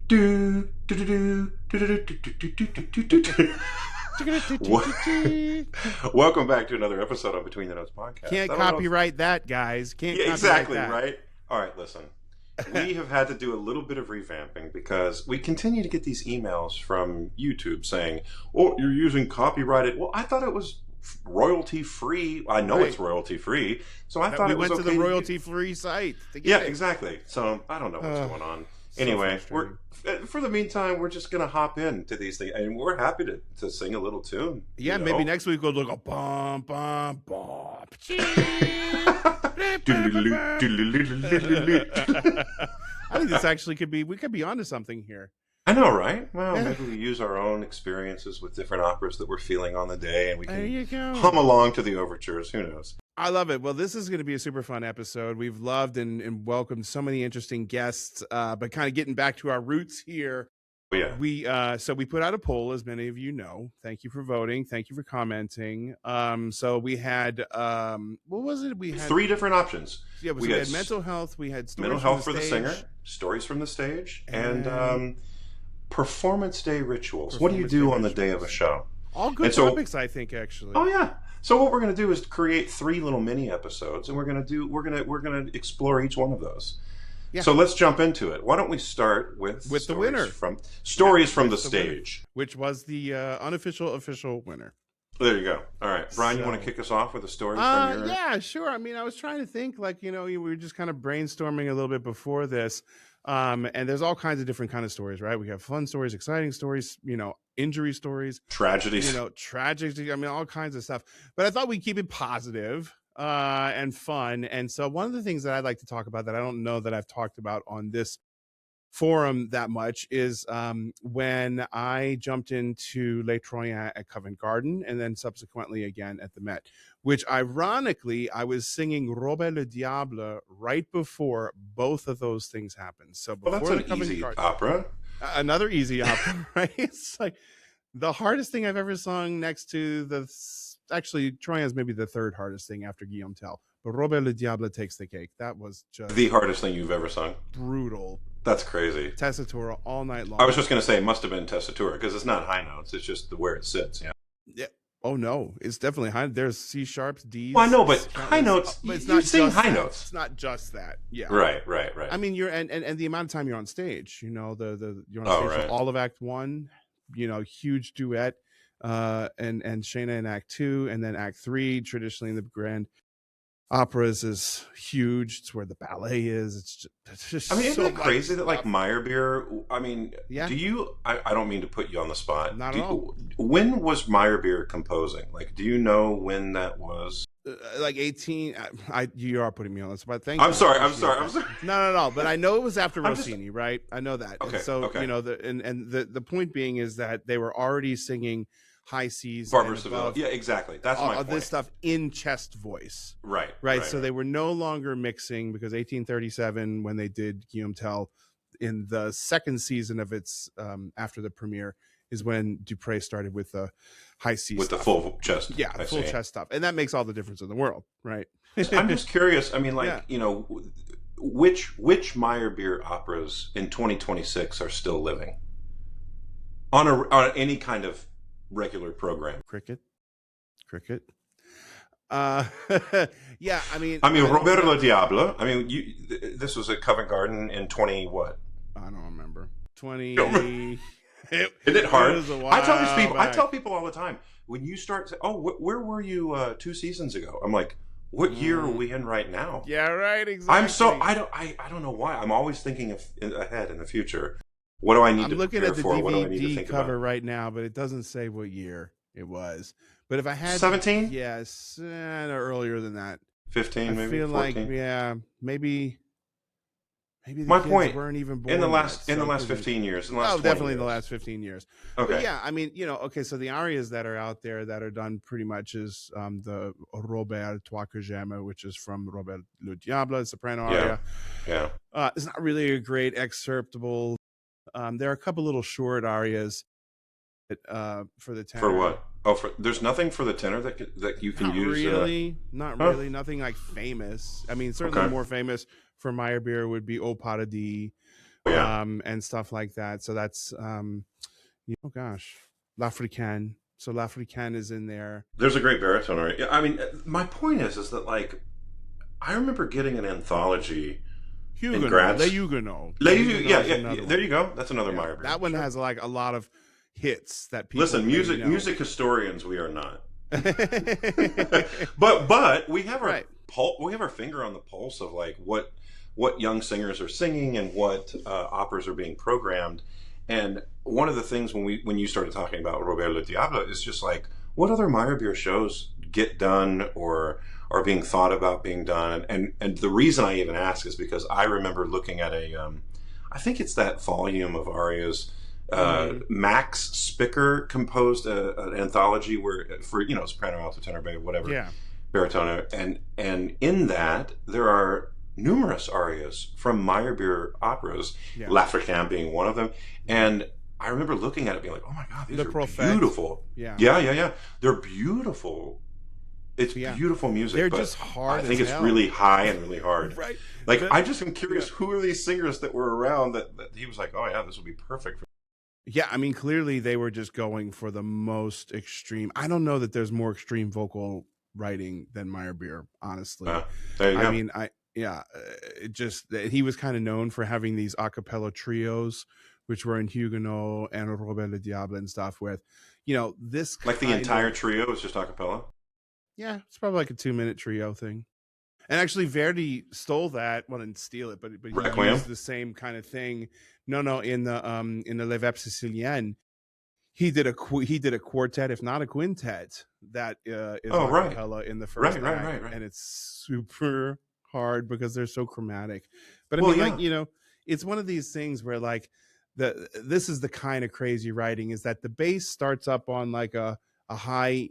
Do, do, do, do, do, do, do, do, do, do, do, do. Welcome back to another episode of Between the Notes podcast. Can't I don't know if copyright that, guys. Can't yeah, copyright exactly, that. right? All right, listen. We have had to do a little bit of revamping because we continue to get these emails from YouTube saying, "Oh, you're using copyrighted." Well, I thought it was royalty free. I know it's royalty free, so I thought we it was went okay to the royalty free site to get Yeah, it. exactly. So I don't know what's going on. So Anyway, frustrating. for the meantime, we're just gonna hop into these things, and we're happy to sing a little tune. Yeah, you maybe know? next week we'll look a bum bum bum. I think this actually could be. We could be onto something here. I know, right? Well, Yeah. maybe we use our own experiences with different operas that we're feeling on the day, and we There can you go. hum along to the overtures. Who knows? I love it. Well, this is going to be a super fun episode. We've loved and welcomed so many interesting guests, but kind of getting back to our roots here. But yeah, We put out a poll, as many of you know. Thank you for voting. Thank you for commenting. So we had what was it? We had 3 different options: yeah, we had had mental health, we had stories mental from health for the stage, singer, stories from the stage, And- and performance day rituals. What do you Performance do day on the day of a rituals. show? all good And so- topics, I think, actually. Oh yeah. So what we're going to do is create 3 little mini episodes, and we're going to explore each one of those. Yeah. So let's jump into it. Why don't we start with the stories winner. from stories from the with the winner. stage? Which was the unofficial official winner. There you go. All right, Brian, you So- want to kick us off with a story from your? Yeah, sure. I mean, I was trying to think, like, we were just kind of brainstorming a little bit before this. And there's all kinds of different kind of stories, right? We have fun stories, exciting stories, injury stories, Tragedies. tragic. I mean, all kinds of stuff. But I thought we'd keep it positive and fun. And so one of the things that I'd like to talk about that I don't know that I've talked about on this forum that much is when I jumped into Les Troyens at Covent Garden and then subsequently again at the Met, which ironically I was singing Robert le Diable right before both of those things happened. So Well, before that's the an Covent easy Garden, opera. another easy opera, right? It's like the hardest thing I've ever sung next to actually Troyens maybe the third hardest thing after Guillaume Tell, but Robert le Diable takes the cake. That was just The hardest thing you've ever sung. brutal. That's crazy. Tessitura all night long. I was just going to say it must have been Tessitura because it's not high notes. It's just where it sits. Yeah. Yeah. Oh no, it's definitely high. There's C sharps, D's. Well, I know, but countless- high notes. But it's you not sing just high that. notes. It's not just that. Yeah. Right. I mean, you're and the amount of time you're on stage. You're on Oh, stage right. for all of Act 1. Huge duet, and Shayna in Act 2, and then Act 3. Traditionally in the grand operas is huge. It's where the ballet is. It's just I mean, isn't so it crazy much that like stuff. Meyerbeer? I mean, Yeah. do you? I don't mean to put you on the spot. Not Do at all. When was Meyerbeer composing? Like, do you know when that was? Like 18. You are putting me on the spot. Thank I'm you. sorry. I I'm appreciate sorry. that. I'm sorry. No. But I know it was after I'm just- Rossini, right? I know that. Okay, And so okay. the point being is that they were already singing high C's, Barbara and Seville. above, Yeah, exactly. That's my all point. this stuff in chest voice, Right. So they were no longer mixing because 1837, when they did Guillaume Tell in the second season of its after the premiere, is when Dupre started with the high C with stuff. the full chest. Yeah, I full see. chest stuff, and that makes all the difference in the world, right? I'm just curious. I mean, like, Yeah. which Meyerbeer operas in 2026 are still living on any kind of regular program? Cricket. Yeah, I mean, Robert le Diable. I mean, this was at Covent Garden in 20 what? I don't remember. 20. Don't It Isn't it hard? was a I tell these while people. I back. tell people all the time when you start. Where were you 2 seasons ago? I'm like, what year are we in right now? Yeah, right. Exactly. I'm so I don't know why. I'm always thinking ahead in the future. What do I need I'm to looking prepare at the for? What do I need to DVD think cover about? right now, but it doesn't say what year it was. But if I had 17? yes, no, earlier than that. 15, I maybe feel 14. like maybe the My kids point, weren't even born in the yet, last so it 15 years, in the Oh, last 20 definitely in the years. last 15 years. Okay. But yeah, I mean, okay, so the arias that are out there that are done pretty much is the Robert Toi que j'aime, which is from Robert le Diable, soprano aria. Yeah. It's not really a great excerptable. There are a couple little short arias for the tenor. For what? Oh, there's nothing for the tenor that you can Not use. really, not huh? really, nothing like famous. I mean, certainly Okay. more famous for Meyerbeer would be Au Paradis, Yeah. and stuff like that. So that's oh gosh, L'Africaine. So L'Africaine is in there. There's a great baritone. Right? Yeah, I mean, my point is that like I remember getting an anthology in Huguenot, Le grads. Huguenot. Le Yeah, Huguenot is yeah, another yeah. There one. you go. That's another Yeah, Meyerbeer. that one Sure. has like a lot of hits that people Listen, may know. music historians, we are not. But we have our Right. we have our finger on the pulse of like what young singers are singing and what operas are being programmed. And one of the things when you started talking about Robert Le Diable is just like what other Meyerbeer shows get done or are being thought about being done. And the reason I even ask is because I remember looking at I think it's that volume of arias. Max Spicker composed an anthology where for soprano, alto, tenor, whatever, Yeah. baritone, and in that there are numerous arias from Meyerbeer operas, Yeah. L'Africaine being one of them. And I remember looking at it being like, oh my god, these Le are Prophète. beautiful. Yeah. Yeah. They're beautiful. It's Yeah. beautiful music. They're but just hard I think as it's hell. really high and really hard. Right. Like The- I just am curious, who are these singers that were around that he was like, oh yeah, this will be perfect for. Yeah, I mean, clearly they were just going for the most extreme. I don't know that there's more extreme vocal writing than Meyerbeer, honestly. There you go. I mean, it just he was kind of known for having these a cappella trios, which were in Huguenot and Robert Le Diable and stuff. With, this like the kind entire of- trio is just a cappella. Yeah, it's probably like a 2-minute trio thing. And actually, Verdi stole that. Well, didn't steal it, but he Requiem? used the same kind of thing. No, in the Les Veuves Siciliennes, he did a quartet, if not a quintet, that is a right. cappella in the first act, Right. and it's super hard because they're so chromatic. But I Well, mean, yeah. like, it's one of these things where like this is the kind of crazy writing is that the bass starts up on like a high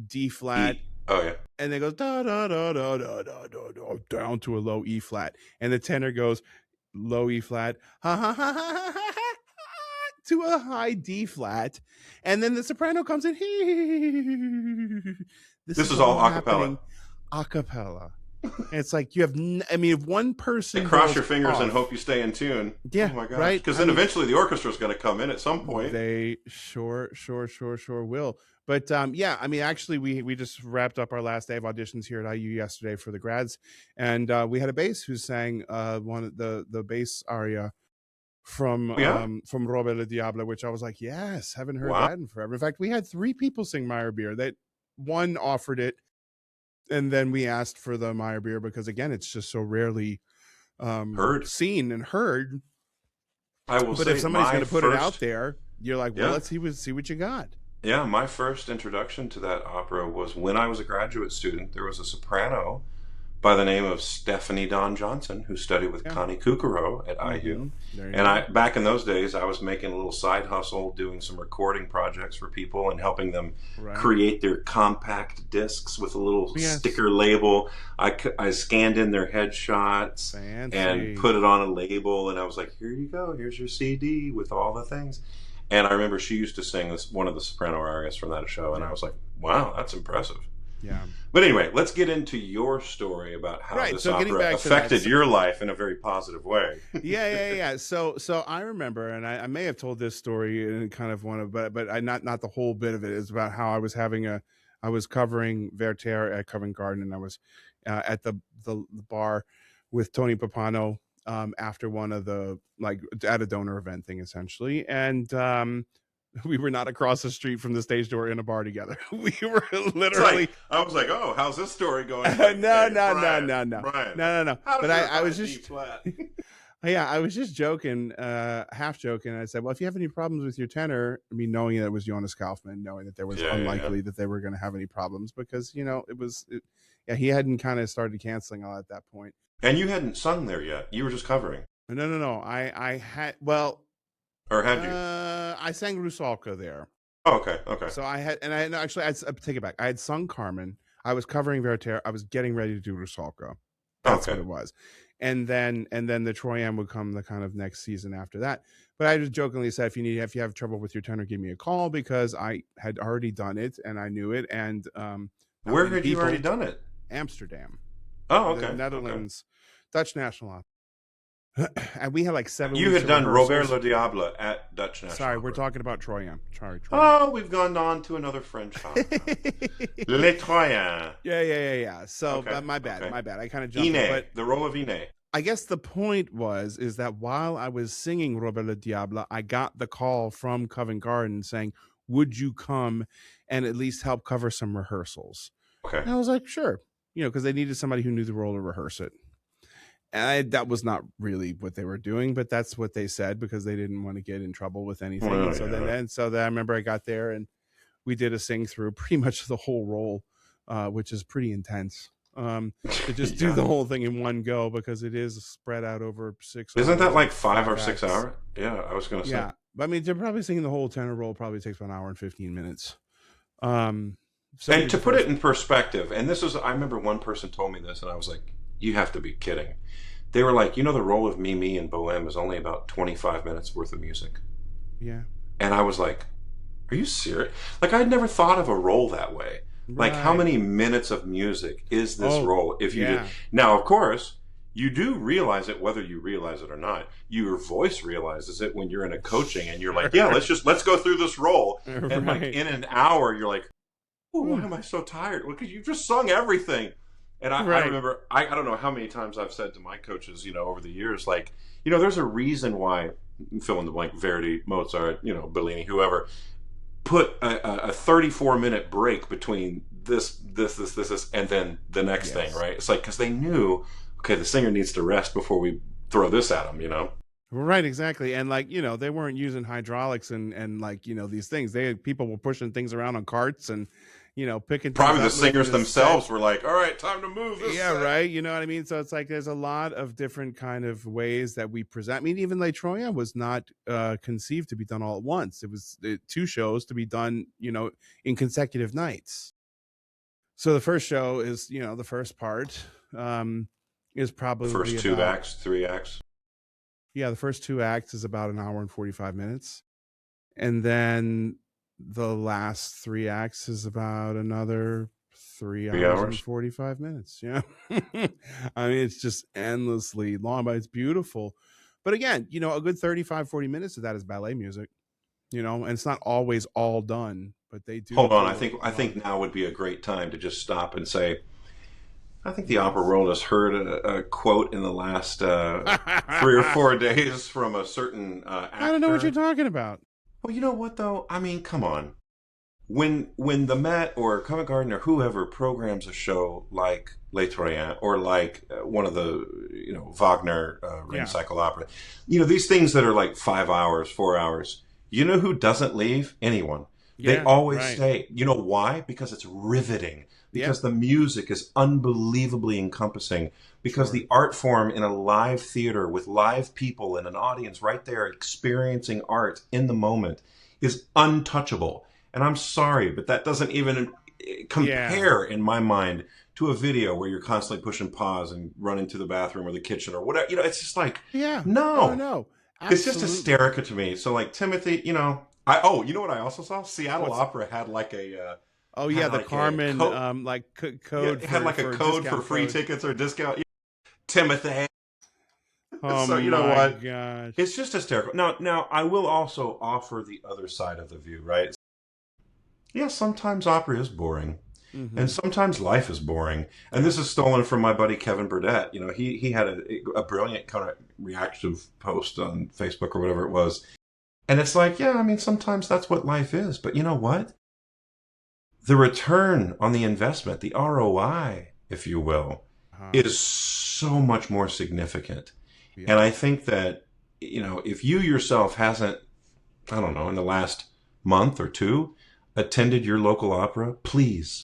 D flat. Oh yeah. And it goes da da da da da da da da down to a low E flat, and the tenor goes low E flat, ha ha ha ha ha ha, to a high D flat, and then the soprano comes in. This is all a cappella. A cappella. And it's like you have. If one person And cross goes your fingers off, and hope you stay in tune. Yeah, oh my gosh. right? Because then eventually the orchestra's going to come in at some point. They sure will. But actually, we just wrapped up our last day of auditions here at IU yesterday for the grads, and we had a bass who sang one of the bass aria from Robert Le Diable, which I was like, yes, haven't heard that in forever. In fact, we had 3 people sing Meyerbeer. That one offered it, and then we asked for the Meyerbeer because again, it's just so rarely seen and heard. I will. But say if somebody's going to put it out there, you're like, well, let's see what you got. Yeah, my first introduction to that opera was when I was a graduate student. There was a soprano by the name of Stephanie Don Johnson who studied with Connie Kukuro at IU. And back in those days, I was making a little side hustle, doing some recording projects for people and helping them create their compact discs with a little sticker label. I scanned in their headshots and put it on a label, and I was like, here you go, here's your CD with all the things. And I remember she used to sing one of the soprano arias from that show, and I was like, wow, that's impressive. Yeah. But anyway, let's get into your story about how this opera affected your life in a very positive way. Yeah. So I remember, and I may have told this story in kind of one of, but I not the whole bit of it. Is about how I was covering Werther at Covent Garden, and I was at the bar with Tony Pappano after one of the at a donor event thing essentially, and we were not across the street from the stage door in a bar together. We were literally. I was like, "Oh, how's this story going?" No. Brian, but I was just. Yeah, I was just joking, half joking. I said, "Well, if you have any problems with your tenor," I mean, knowing that it was Jonas Kaufmann, knowing that there was unlikely that they were going to have any problems because he hadn't kind of started canceling all at that point. And you hadn't sung there yet. You were just covering. No. I had Or had you? I sang Rusalka there. Oh, okay. So I take it back. I had sung Carmen. I was covering Werther. I was getting ready to do Rusalka. That's what it was. And then the Troyenne would come the kind of next season after that. But I just jokingly said, if you have trouble with your tenor, give me a call, because I had already done it and I knew it. And where had you already done it? Amsterdam. Oh, okay. The Netherlands, Dutch National Opera. And we had like 7 You weeks had of done Robert rehearsals. Le Diable at Dutch National Sorry, we're Opera. talking about Troyen. Sorry, Troyen. Oh, we've gone on to another French opera. Les Troyens. Yeah. So Okay, my bad. okay. I kind of jumped in, Ine, but the role of Ine. I guess the point is that while I was singing Robert Le Diable, I got the call from Covent Garden saying, "Would you come and at least help cover some rehearsals?" Okay. And I was like, "Sure," because they needed somebody who knew the role to rehearse it. And that was not really what they were doing, but that's what they said because they didn't want to get in trouble with anything. Well, and so yeah. then I remember I got there and we did a sing through pretty much the whole role, which is pretty intense. To just do the whole thing in one go because it is spread out over 6 hours. Isn't that like 5 or 6 hours? Yeah, I was going to say. Yeah, but I mean, they're probably singing the whole tenor role probably takes about an hour and 15 minutes. So and to put it in perspective, and this is, I remember one person told me this, and I was like, "You have to be kidding." They were like, the role of Mimi in Bohème is only about 25 minutes worth of music. Yeah. And I was like, are you serious? Like, I'd never thought of a role that way. Like, how many minutes of music is this role? If you did. Now, of course, you do realize it, whether you realize it or not. Your voice realizes it when you're in a coaching and you're like, yeah, let's go through this role. And like in an hour, you're like, oh, why am I so tired? Well, because you've just sung everything. And I remember, I don't know how many times I've said to my coaches, over the years, like, there's a reason why, fill in the blank, Verdi, Mozart, Bellini, whoever, put a 34-minute break between this, and then the next thing, right? It's like, because they knew, okay, the singer needs to rest before we throw this at them, Right, exactly. And like, they weren't using hydraulics and like, these things. People were pushing things around on carts and, picking probably the singers themselves were like, all right, time to move this set. Right, you know what I mean? So it's like there's a lot of different kind of ways that we present. I mean, even Les Troyens was not conceived to be done all at once. It was 2 shows to be done, in consecutive nights. So the first show is, the first part is probably the first 2 acts, 3 acts. Yeah, the first 2 acts is about an hour and 45 minutes. And then the last 3 acts is about another 3 hours and 45 minutes. Yeah. I mean, it's just endlessly long, but it's beautiful. But again, a good 35, 40 minutes of that is ballet music, and it's not always all done, but they do. Hold on. I think now would be a great time to just stop and say, I think the opera world has heard a quote in the last 3 or 4 days from a certain actor. I don't know what you're talking about. Well, you know what, though? I mean, come on. When the Met or Covent Garden or whoever programs a show like Les Troyens or like one of the, Wagner Ring Cycle Opera, these things that are like 5 hours, 4 hours, who doesn't leave? Anyone. They always say, why? Because it's riveting. Because the music is unbelievably encompassing. Because the art form in a live theater with live people and an audience right there experiencing art in the moment is untouchable. And I'm sorry, but that doesn't even compare in my mind to a video where you're constantly pushing pause and running to the bathroom or the kitchen or whatever. It's just like, no. It's just hysterical to me. So like Timothy, you know what I also saw? Seattle Opera had like a the Carmen code. It had like a code for free tickets or discount. Yeah. Timothy. So you know what? Gosh. It's just hysterical. Now I will also offer the other side of the view, right? Yeah, sometimes opera is boring. Mm-hmm. And sometimes life is boring. And this is stolen from my buddy Kevin Burdett. He had a brilliant kind of reactive post on Facebook or whatever it was. And it's like, yeah, I mean, sometimes that's what life is. But you know what? The return on the investment, the ROI, if you will, is so much more significant. Yeah. And I think that, if you yourself hasn't, I don't know, in the last month or two, attended your local opera, please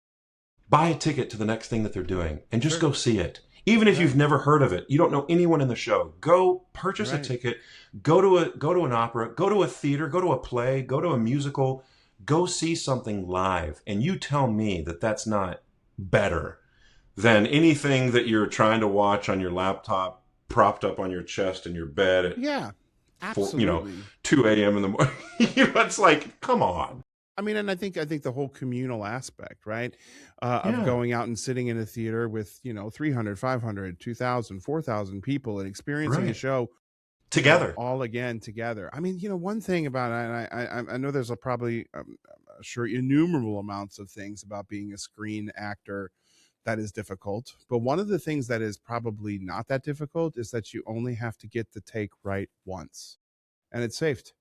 buy a ticket to the next thing that they're doing and just go see it. Even if you've never heard of it, you don't know anyone in the show, go purchase a ticket, go to an opera, go to a theater, go to a play, go to a musical, go see something live. And you tell me that that's not better than anything that you're trying to watch on your laptop, propped up on your chest in your bed at absolutely. 2 a.m. in the morning. It's like, come on. I mean, and I think the whole communal aspect, right? Of Yeah, going out and sitting in a theater with, 300, 500, 2,000, 4,000 people and experiencing a right. show, Together. all again together. I mean, one thing about it, and I know there's probably, sure, innumerable amounts of things about being a screen actor that is difficult. But one of the things that is probably not that difficult is that you only have to get the take right once, and it's saved.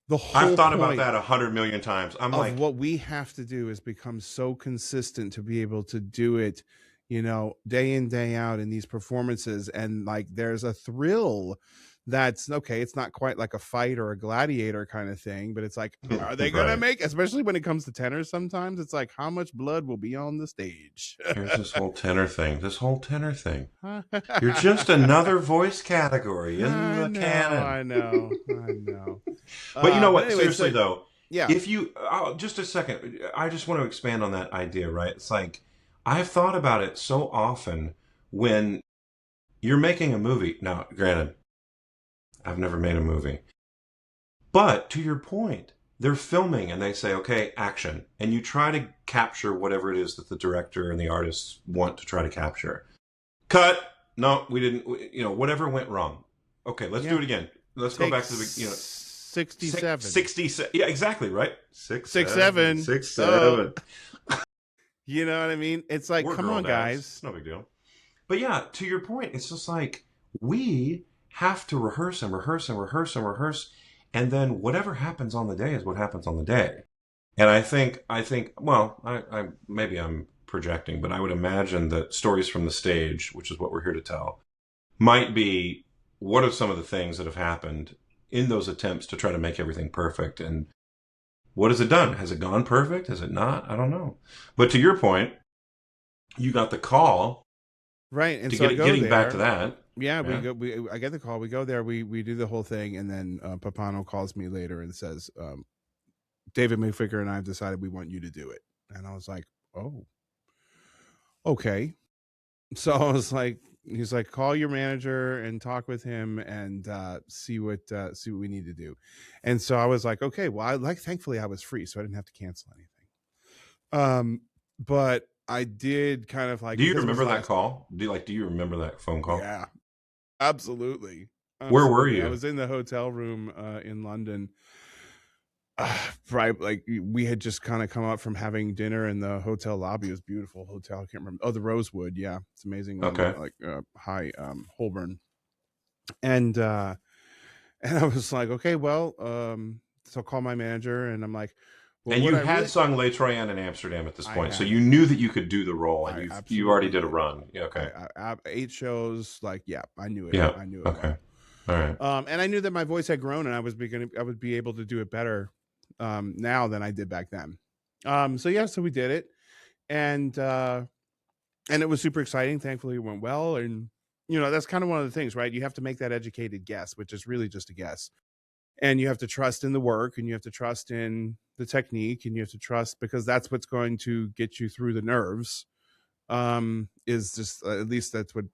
The I've whole thought about point that 100 million times. I'm of like, what we have to do is become so consistent to be able to do it, day in, day out in these performances. And like, there's a thrill that's okay. It's not quite like a fight or a gladiator kind of thing, but it's like, are they going to right. make, especially when it comes to tenors, sometimes it's like, how much blood will be on the stage? Here's this whole tenor thing. This whole tenor thing. You're just another voice category in I the know, canon. I know, I know. But you know But what? anyway, Seriously, so though, yeah, if you just a second, I just want to expand on that idea. Right? It's like I've thought about it so often when you're making a movie. Now, granted, I've never made a movie, but to your point, they're filming and they say, "Okay, action," and you try to capture whatever it is that the director and the artists want to try to capture. Cut. No, we didn't. Whatever went wrong. Okay, let's do yeah. it again. Let's go Take back to the 67. 60. Yeah, exactly, right. Six, Six, seven, seven. 6, Oh, 7. you know what I mean? It's like, We're come girl on, dads. guys. It's no big deal. But yeah, to your point, it's just like we have to rehearse and rehearse and rehearse and rehearse, and then whatever happens on the day is what happens on the day. And I think, well, I maybe I'm projecting, but I would imagine that stories from the stage, which is what we're here to tell, might be what are some of the things that have happened in those attempts to try to make everything perfect, and what has it done? Has it gone perfect? Has it not? I don't know. But to your point, you got the call Right. And to so I go getting back to there. that. Yeah, Yeah. I get the call. We go there. We do the whole thing, and then Papano calls me later and says, David McVicker and I have decided we want you to do it. And I was like, oh, okay. So I was like, he's like, call your manager and talk with him and see what we need to do. And so I was like, okay, well, thankfully I was free, so I didn't have to cancel anything. But I did kind of like, Do you because it was remember that last. call? Do you remember that phone call? Yeah, absolutely. Where were Absolutely. I you? was in the hotel room in London. Right, like we had just kind of come up from having dinner in the hotel lobby. It was a beautiful hotel. I can't remember. Oh, the Rosewood. Yeah, it's amazing one. Okay. Like high Holborn. And and I was like, okay, well, so I'll call my manager and I'm like, well, And what you I had really sung Les Troyens in Amsterdam at this I point, so had. you knew that you could do the role, and I you already absolutely did a did. run. Yeah, okay. I 8 shows, like, yeah, I knew it. Yeah. I knew it Okay. well. All right. And I knew that my voice had grown and I would be able to do it better now than I did back then. So yeah, so we did it. And it was super exciting. Thankfully it went well. And that's kind of one of the things, right? You have to make that educated guess, which is really just a guess. And you have to trust in the work and you have to trust in the technique and you have to trust, because that's what's going to get you through the nerves. Is just at least that's what,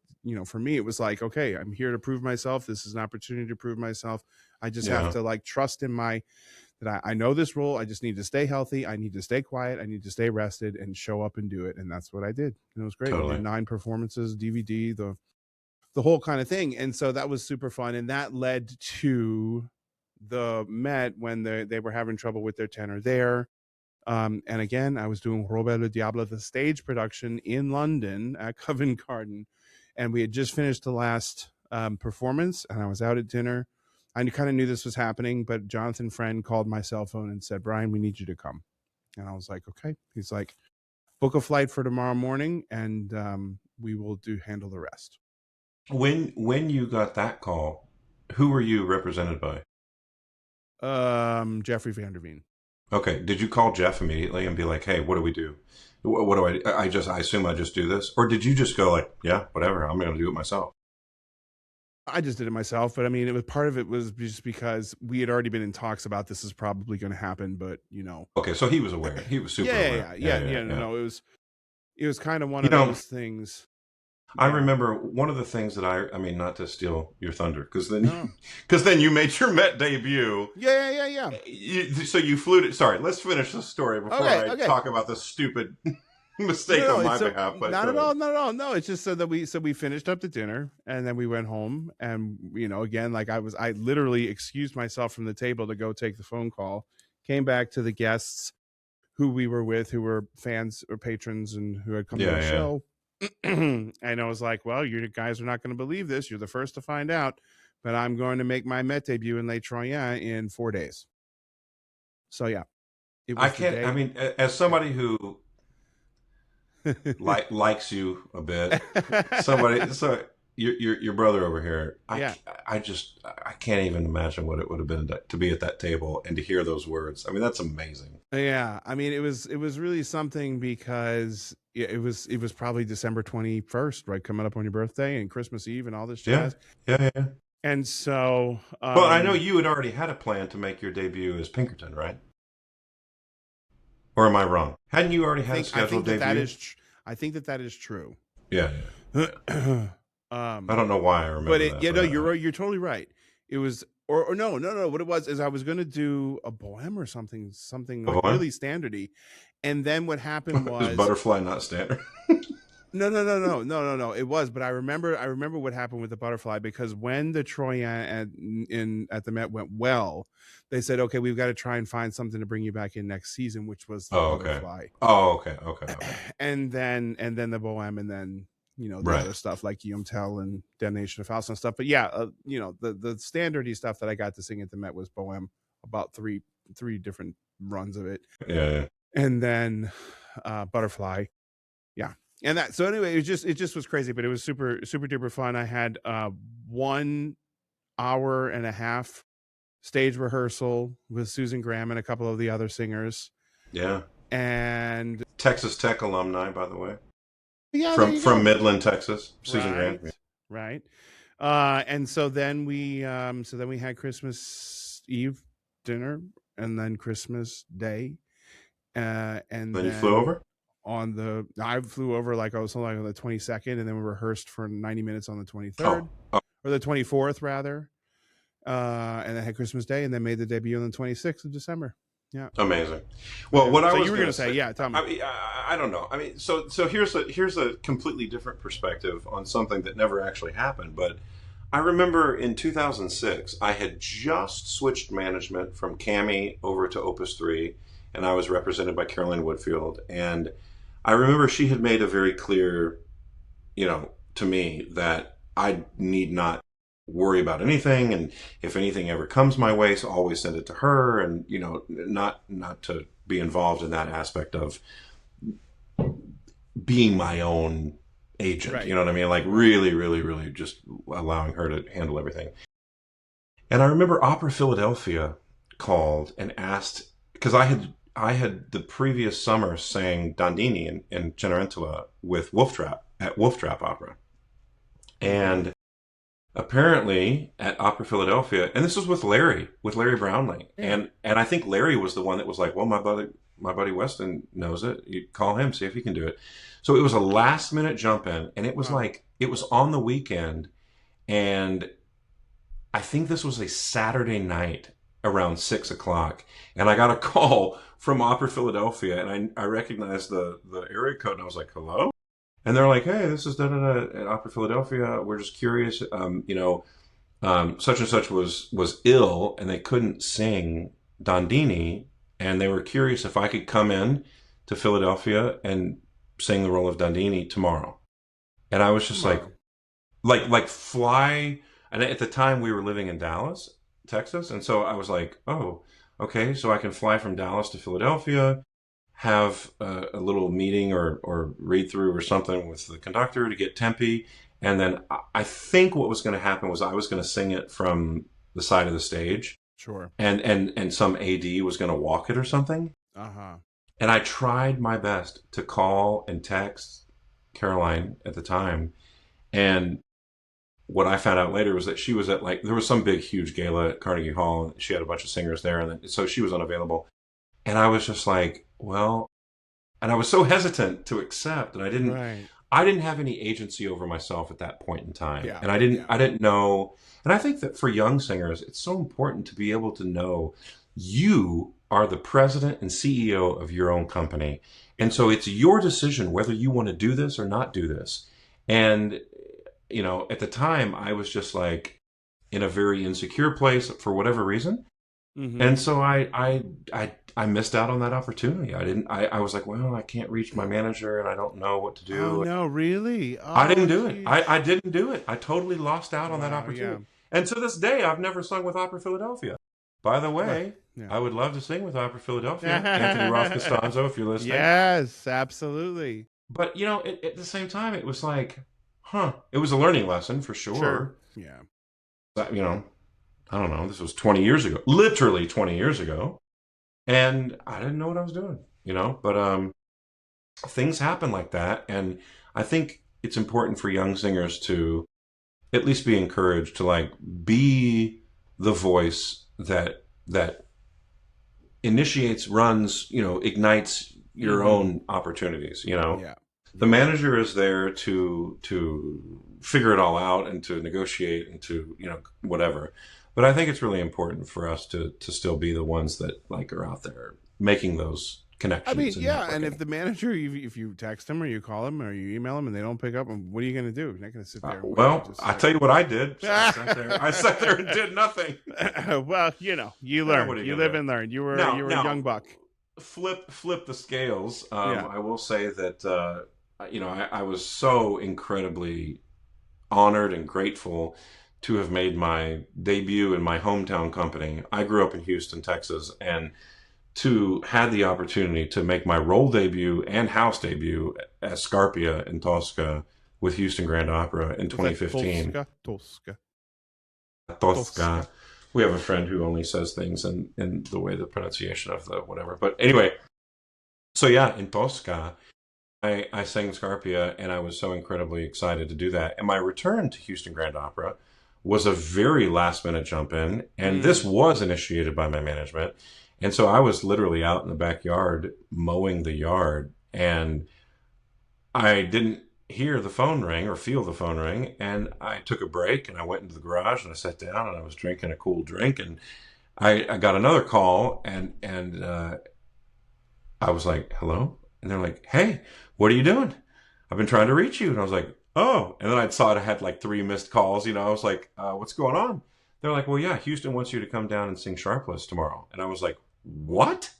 for me, it was like, okay, I'm here to prove myself. This is an opportunity to prove myself. I just have Yeah. to like trust in that I know this role. I just need to stay healthy. I need to stay quiet. I need to stay rested and show up and do it. And that's what I did. And it was great. We Totally. did 9 performances, DVD, the whole kind of thing. And so that was super fun. And that led to the Met when they were having trouble with their tenor there. And again, I was doing Robert le Diable, the stage production in London at Covent Garden. And we had just finished the last performance and I was out at dinner. I kind of knew this was happening, but Jonathan Friend called my cell phone and said, Brian, we need you to come. And I was like, okay. He's like, book a flight for tomorrow morning and we will handle the rest. When you got that call, who were you represented by? Jeffrey Van der Veen. Okay. Did you call Jeff immediately and be like, "Hey, what do we do? What do I assume I just do this," or did you just go like, "Yeah, whatever, I'm going to do it myself"? I just did it myself, but I mean, it was part of it was just because we had already been in talks about this is probably going to happen, but Okay, so he was aware. He was super aware. No, it was kind of one You of know, those things. I Yeah. remember one of the things that I mean, not to steal your thunder, because No. then you made your Met debut. Yeah. So you flew to. Sorry, let's finish the story before Okay. I Okay. talk about this stupid mistake on my behalf. But Not at all. Not at all. No, it's just so that we finished up the dinner and then we went home and again, like I literally excused myself from the table to go take the phone call. Came back to the guests who we were with, who were fans or patrons and who had come to the show. And I was like, well, you guys are not going to believe this. You're the first to find out, but I'm going to make my Met debut in Les Troyens in 4 days. So yeah, it was I can't. I mean, as somebody who likes you a bit, so your brother over here. I can't even imagine what it would have been to be at that table and to hear those words. I mean, that's amazing. Yeah, I mean, it was really something because it was probably December 21st, right, coming up on your birthday and Christmas Eve and all this jazz. Yeah. And so, well, I know you had already had a plan to make your debut as Pinkerton, right? Or am I wrong? Hadn't you already had a scheduled debut? I think that is true. Yeah. I don't know why I remember that. But you're totally right. It was or no. What it was is I was going to do a bohème or something like really standardy, and then what happened was is Butterfly not standard? No. It was, but I remember what happened with the Butterfly because when the Troyen at the Met went well, they said, okay, we've got to try and find something to bring you back in next season, which was the Butterfly. Okay. And then the Bohème, and then the other stuff like Guillaume Tell and Damnation of Faust and stuff. But yeah, the standardy stuff that I got to sing at the Met was Bohème, about three different runs of it. Yeah. And then Butterfly. Yeah. And that, so anyway, it just was crazy, but it was super, super duper fun. I had 1 hour and a half stage rehearsal with Susan Graham and a couple of the other singers. Yeah. And Texas Tech alumni, by the way. Yeah. From Midland, Texas. Susan Graham. Yeah. Right. And so then we had Christmas Eve dinner and then Christmas Day. And then you flew over? I flew over like on the 22nd, and then we rehearsed for 90 minutes on the 23rd or the 24th rather. And then had Christmas Day, and then made the debut on the 26th of December. Yeah, amazing. Well, what I was you were going to say, yeah, tell me. I mean, I don't know. I mean, so here's a completely different perspective on something that never actually happened. But I remember in 2006, I had just switched management from Cami over to Opus 3, and I was represented by Caroline Woodfield. And I remember she had made a very clear, to me that I need not worry about anything, and if anything ever comes my way, so always send it to her, and not to be involved in that aspect of being my own agent. Right. You know what I mean? Like really, really, really just allowing her to handle everything. And I remember Opera Philadelphia called and asked, because I had the previous summer sang Dandini in Cenerentola with Wolf Trap at Wolf Trap Opera, and apparently at Opera Philadelphia, and this was with Larry Brownlee, and I think Larry was the one that was like, well, my buddy Weston knows it. You call him, see if he can do it. So it was a last minute jump in, and it was like it was on the weekend, and I think this was a Saturday night around 6:00, and I got a call from Opera Philadelphia, and I recognized the area code, and I was like, hello. And they're like, hey, this is at Opera Philadelphia. We're just curious, such and such was ill, and they couldn't sing Dandini, and they were curious if I could come in to Philadelphia and sing the role of Dandini tomorrow. And I was just like fly. And at the time, we were living in Dallas, Texas, and so I was like, oh, okay, so I can fly from Dallas to Philadelphia, have a little meeting or read through or something with the conductor to get Tempe. And then I think what was going to happen was I was going to sing it from the side of the stage. Sure. And some AD was going to walk it or something. Uh-huh. And I tried my best to call and text Caroline at the time. And what I found out later was that she was at there was some big, huge gala at Carnegie Hall, and she had a bunch of singers there. And so she was unavailable. And I was just like, well, and I was so hesitant to accept, and I didn't. Right. I didn't have any agency over myself at that point in time, Yeah. and Yeah. I didn't know. And I think that for young singers, it's so important to be able to know you are the president and CEO of your own company, and Yeah. so it's your decision whether you want to do this or not do this. And at the time, I was just like in a very insecure place for whatever reason. Mm-hmm. And so I missed out on that opportunity. I didn't. I was like, well, I can't reach my manager, and I don't know what to Oh do. no, really? I Oh didn't do it. jeez. I didn't do it. I totally lost out on that Wow. Yeah. opportunity. And to this day, I've never sung with Opera Philadelphia. By the Well, way, yeah. I would love to sing with Opera Philadelphia. Anthony Ross Costanzo, if you're listening. Yes, absolutely. But at the same time, it was like, it was a learning lesson for Sure. sure. Yeah. But, I don't know. This was 20 years ago, literally 20 years ago. And I didn't know what I was doing, but things happen like that. And I think it's important for young singers to at least be encouraged to like be the voice that initiates, runs, ignites your own opportunities. Yeah. The manager is there to figure it all out and to negotiate and to whatever. But I think it's really important for us to still be the ones that like are out there making those I connections. mean, yeah, and if networking. the manager, if you text him or you call him or you email him and they don't pick up, what are you going to do? You're not going to sit there and wait. Well, Just I like, tell you what I did. I sat there and did nothing. well, you what are learn. you You gonna live do? and learn. You were Now, a young buck. flip the scales. Yeah. I will say that I was so incredibly honored and grateful to have made my debut in my hometown company. I grew up in Houston, Texas, and to had the opportunity to make my role debut and house debut as Scarpia in Tosca with Houston Grand Opera in Was that 2015. Tosca. Tosca. We have a friend who only says things in the way the pronunciation of the whatever. But anyway, so yeah, in Tosca, I sang Scarpia, and I was so incredibly excited to do that. And my return to Houston Grand Opera was a very last minute jump in, and this was initiated by my management. And so I was literally out in the backyard mowing the yard, and I didn't hear the phone ring or feel the phone ring. And I took a break and I went into the garage and I sat down and I was drinking a cool drink. And I got another call, and I was like, hello? And they're like, hey, what are you doing? I've been trying to reach you. And I was like, oh. And then I saw I had like 3 missed calls. I was like, what's going on? They're like, well, yeah, Houston wants you to come down and sing Sharpless tomorrow. And I was like, what?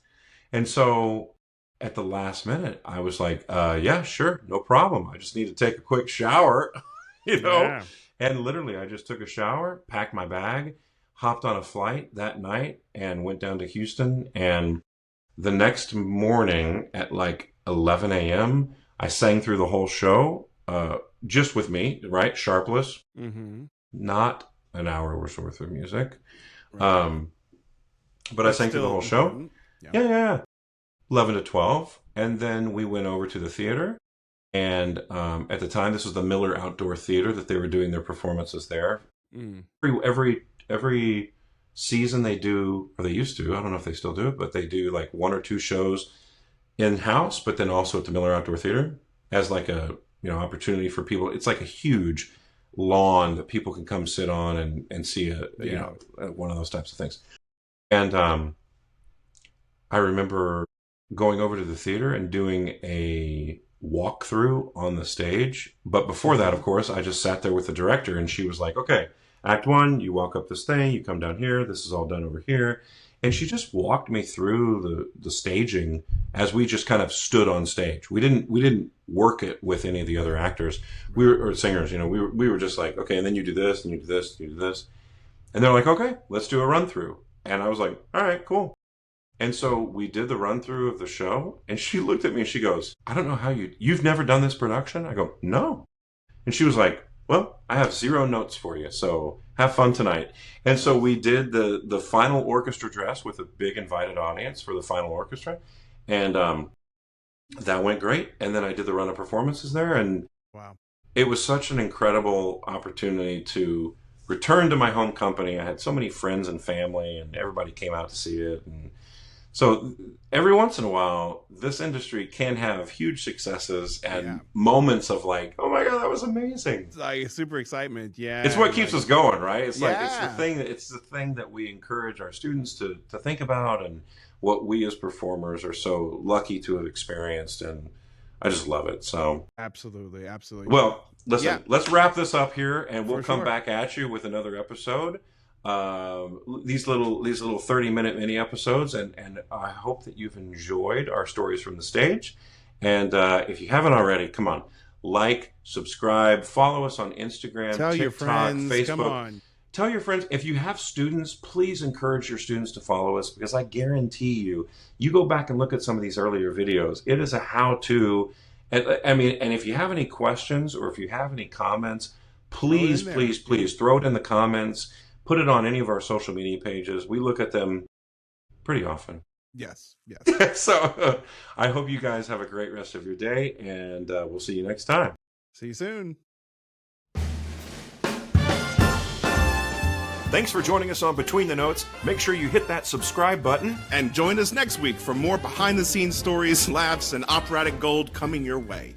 And so at the last minute, I was like, yeah, sure, no problem. I just need to take a quick shower, Yeah. And literally, I just took a shower, packed my bag, hopped on a flight that night, and went down to Houston. And the next morning at like 11 a.m., I sang through the whole show, just with me, right? Sharpless, Mm-hmm. not an hour worth of music. Right. But I sang through the whole show. Important. Yeah. 11 to 12. And then we went over to the theater. And at the time, this was the Miller Outdoor Theater that they were doing their performances there. Mm. Every season they do, or they used to, I don't know if they still do it, but they do like 1 or 2 shows in-house, but then also at the Miller Outdoor Theater as like a opportunity for people. It's like a huge lawn that people can come sit on and see one of those types of things. And I remember going over to the theater and doing a walkthrough on the stage. But before that, of course, I just sat there with the director, and she was like, okay, act 1, you walk up this thing, you come down here, this is all done over here. And she just walked me through the staging as we just kind of stood on stage. We didn't work it with any of the other actors. Or singers, we were just like, okay, and then you do this, and you do this, and you do this. And they're like, okay, let's do a run through. And I was like, all right, cool. And so we did the run through of the show, and she looked at me and she goes, I don't know how you've never done this production? I go, no. And she was like, well, I have 0 notes for you, so have fun tonight. And so we did the final orchestra dress with a big invited audience for the final orchestra. And that went great. And then I did the run of performances there, and Wow. it was such an incredible opportunity to return to my home company. I had so many friends and family, and everybody came out to see it. And So every once in a while, this industry can have huge successes and Yeah. moments of like, oh my God, that was amazing. It's like super excitement. Yeah. It's what keeps us going, right? It's like Yeah. it's the thing that we encourage our students to think about, and what we as performers are so lucky to have experienced, and I just love it. So Absolutely. Absolutely. well, listen, Yeah. let's wrap this up here, and we'll For come sure. back at you with another episode. These little 30-minute mini episodes, and I hope that you've enjoyed our stories from the stage. And if you haven't already, come on, like, subscribe, follow us on Instagram, Tell TikTok, your friends. Facebook. Come on. Tell your friends. If you have students, please encourage your students to follow us, because I guarantee you go back and look at some of these earlier videos. It is a how-to. And if you have any questions or if you have any comments, please throw it in the comments. Put it on any of our social media pages. We look at them pretty often. Yes. Yes. So I hope you guys have a great rest of your day, and we'll see you next time. See you soon. Thanks for joining us on Between the Notes. Make sure you hit that subscribe button. And join us next week for more behind the scenes stories, laughs, and operatic gold coming your way.